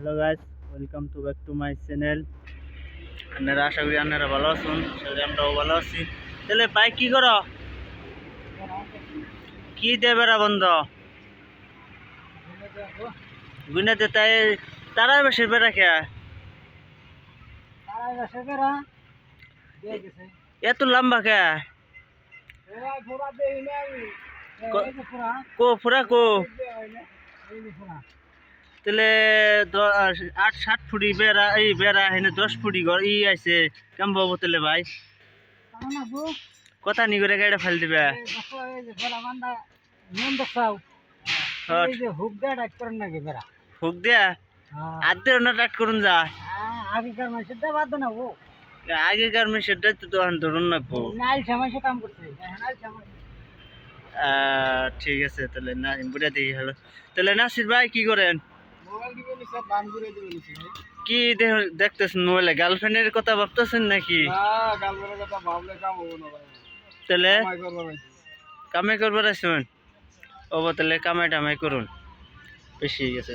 Hello guys, welcome to back to my channel. আপনারা আশা করি আপনারা ভালো আছেন, আমরাও ভালো আছি। তাহলে ভাই কি করো, কি দেবেরা বন্ধ গুনাতে তাই তারা বেশি বেড়া খেয়া এত লম্বা খেয়া কো ফুরা কো তাহলে 8-7 ফুটি বেড়া এই বেড়া হেনে 10 ফুটি ঘর ই আছে কেমন পাবো তাহলে ভাই কথা নি করে গাড়ি ফেল দিবে হুক দিয়া আধে না টাট করুন যা আগেকার মেশিনটা তো তখন ধরুন না ঠিক আছে তাহলে না বুঝা দেখি হলো। তাহলে নাসির ভাই কি করেন, কি দেখতেছেন মোবাইলে? গার্লফ্রেন্ডের কথা ভাবতেছেন নাকি? তাহলে কামাই করবার আসুন, ও তাহলে কামাই টামাই করুন, বেশি গেছে।